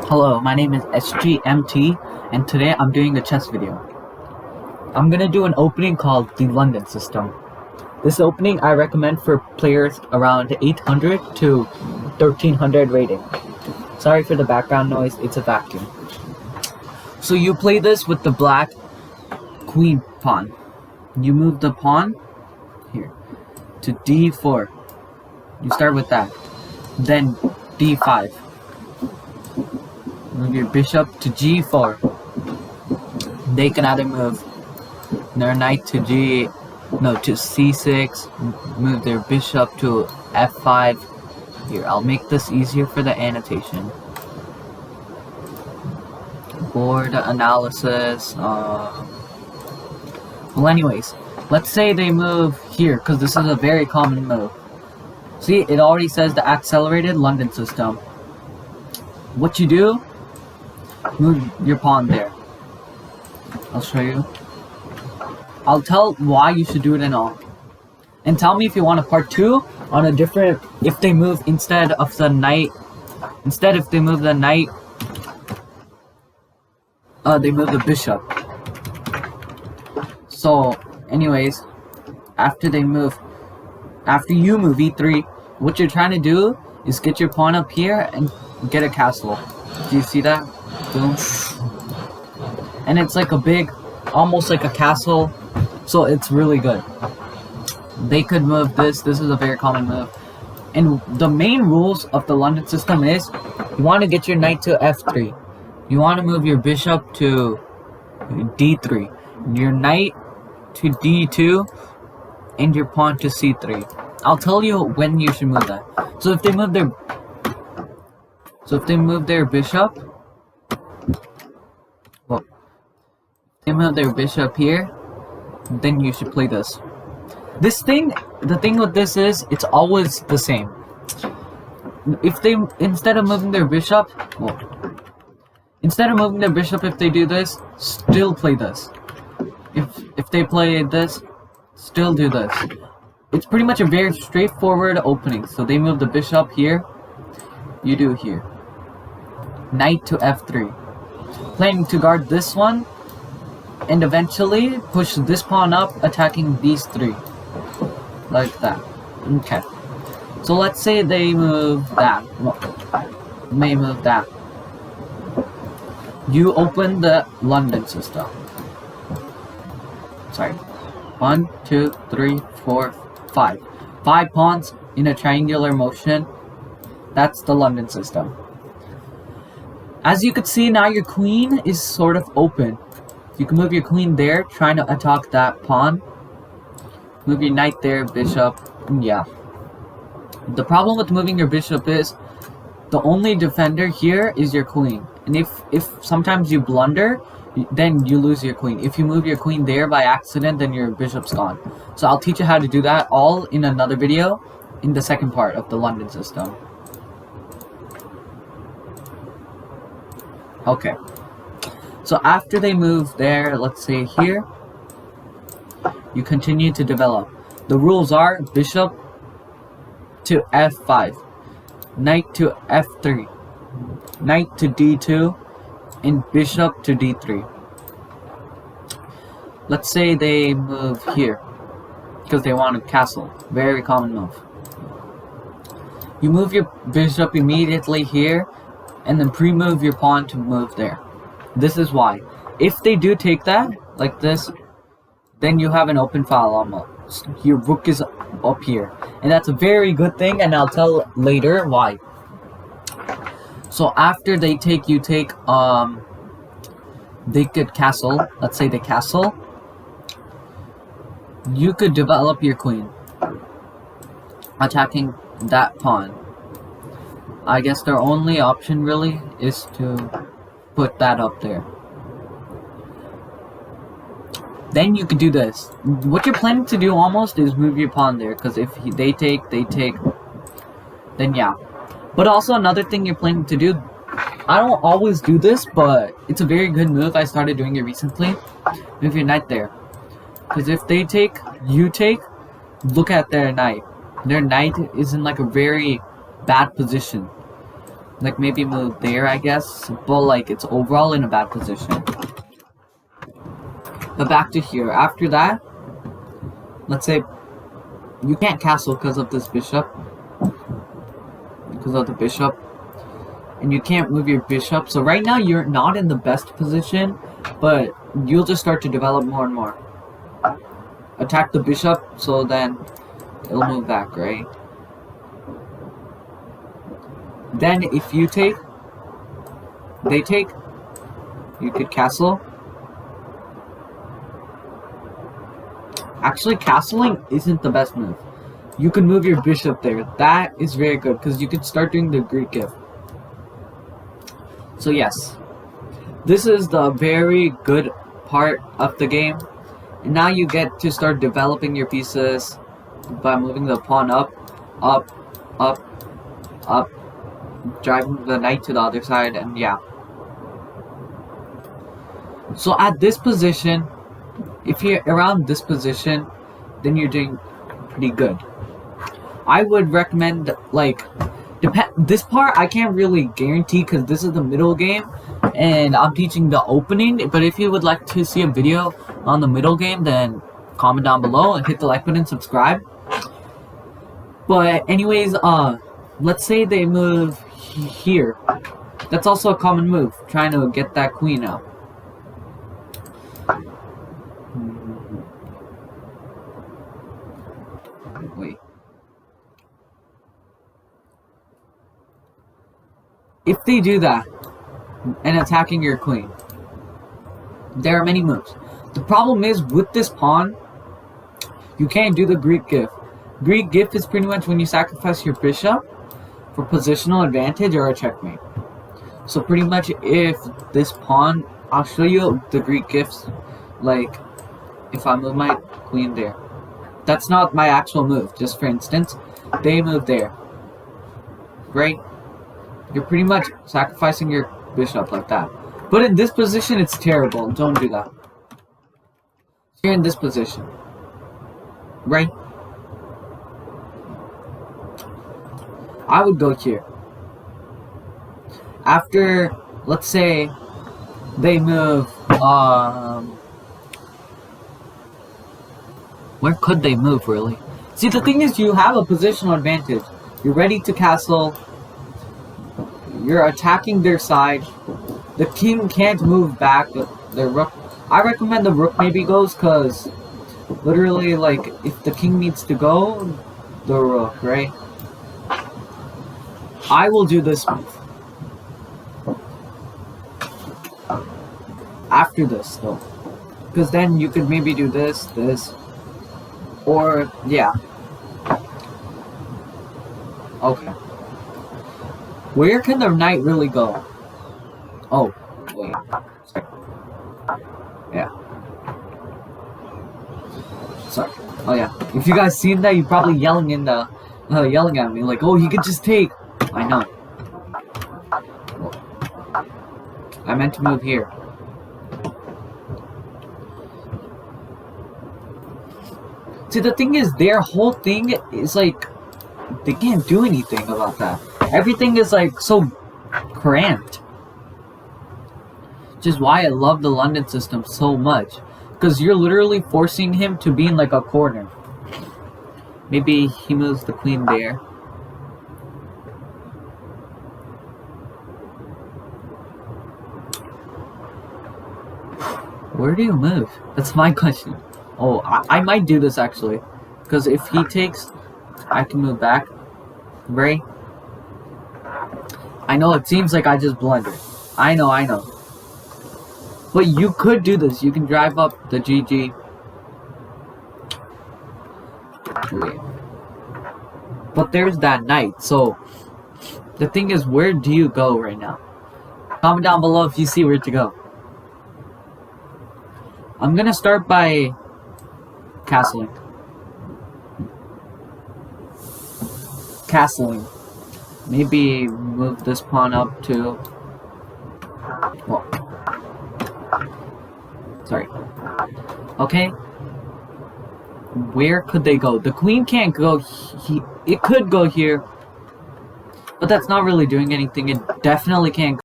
Hello, my name is SGMT, and today I'm doing a chess video. I'm gonna do an opening called the London System. This opening I recommend for players around 800 to 1300 rating. Sorry for the background noise, it's a vacuum. So you play this with the black queen pawn. You move the pawn here to d4. You start with that. Then d5. Move your bishop to g4. They can either move their knight to c6, move their bishop to f5. Here, I'll make this easier for the annotation. Board analysis. Well, anyways, let's say they move here, because this is a very common move. See, it already says the accelerated London system. What you do, move your pawn there. I'll show you. I'll tell why you should do it and all. And tell me if you want a part 2 on a different, if they move if they move the knight, they move the bishop. So, anyways, after you move e3, what you're trying to do is get your pawn up here and get a castle. Do you see that? Boom. And it's like a big, almost like a castle, so it's really good. They could move this. This is a very common move. And the main rules of the London system is, you want to get your knight to f3. You want to move your bishop to d3. Your knight to d2. And your pawn to c3. I'll tell you when you should move that. So if they move their bishop, well, if they move their bishop here, then you should play this. The thing with this is, it's always the same. If they, instead of moving their bishop, if they do this, still play this. If they play this, still do this. It's pretty much a very straightforward opening. So they move the bishop here, you do here. Knight to f3. Planning to guard this one, and eventually push this pawn up, attacking these three. Like that. Okay. So let's say they move that. May move that. You open the London system. Sorry. 1, 2, 3, 4, 5. 5 pawns in a triangular motion. That's the London system. As you can see, now your queen is sort of open. You can move your queen there, trying to attack that pawn. Move your knight there, bishop. Yeah. The problem with moving your bishop is, the only defender here is your queen. And if sometimes you blunder, then you lose your queen. If you move your queen there by accident, then your bishop's gone. So I'll teach you how to do that all in another video in the second part of the London system. Okay. So after they move there, let's say here, you continue to develop. The rules are bishop to f5, knight to f3, knight to d2, and bishop to d3. Let's say they move here because they want a castle. Very common move. You move your bishop immediately here and then pre-move your pawn to move there. This is why. If they do take that, like this, then you have an open file almost. Your rook is up here. And that's a very good thing, and I'll tell later why. So after they take, you take, they could castle. Let's say they castle. You could develop your queen, attacking that pawn. I guess their only option really is to put that up there. Then you could do this. What you're planning to do almost is move your pawn there, because if they take, then yeah. But also another thing you're planning to do, I don't always do this, but it's a very good move. I started doing it recently. Move your knight there. Because if they take, you take, look at their knight. Their knight is in like a very bad position. Like maybe move there, I guess. But like it's overall in a bad position. But back to here. After that, let's say you can't castle because of this bishop. Because of the bishop. And you can't move your bishop. So right now you're not in the best position, but you'll just start to develop more and more. Attack the bishop, so then it'll move back, right? Then if you take, they take, you could castle. Actually, castling isn't the best move. You can move your bishop there. That is very good, because you can start doing the Greek gift. So yes, this is the very good part of the game. And now you get to start developing your pieces by moving the pawn up, up, up, up, driving the knight to the other side, and yeah. So at this position, if you're around this position, then you're doing pretty good. I would recommend, like, this part I can't really guarantee because this is the middle game and I'm teaching the opening, but if you would like to see a video on the middle game, then comment down below and hit the like button, subscribe. But anyways, let's say they move here. That's also a common move, trying to get that queen out. Wait. If they do that, and attacking your queen, there are many moves. The problem is, with this pawn, you can't do the Greek gift. Greek gift is pretty much when you sacrifice your bishop for positional advantage or a checkmate. So pretty much if this pawn, I'll show you the Greek gifts, like if I move my queen there. That's not my actual move, just for instance, they move there. Right? You're pretty much sacrificing your bishop like that. But in this position, it's terrible. Don't do that. You're in this position. Right? I would go here. After, let's say, they move, where could they move, really? See, the thing is, you have a positional advantage. You're ready to castle. You're attacking their side. The king can't move back. The rook. I recommend the rook maybe goes, because literally, like, if the king needs to go, the rook, right? I will do this move. After this, though. Because then you could maybe do this, this. Or, yeah. Okay. Where can the knight really go? Oh, wait. Sorry. Yeah. Sorry. Oh yeah. If you guys seen that, you're probably yelling in the yelling at me like, "Oh, he could just take." I know. I meant to move here. See, the thing is, their whole thing is like, they can't do anything about that. Everything is like so cramped. Which is why I love the London system so much. Because you're literally forcing him to be in like a corner. Maybe he moves the queen there. Where do you move? That's my question. Oh, I might do this actually. Because if he takes, I can move back. Right? I know it seems like I just blundered. I know. But you could do this. You can drive up the GG. Wait. But there's that knight. So, the thing is, where do you go right now? Comment down below if you see where to go. I'm gonna start by castling. Maybe move this pawn up to... Well, sorry. Okay. Where could they go? The queen can't go. It could go here. But that's not really doing anything. It definitely can't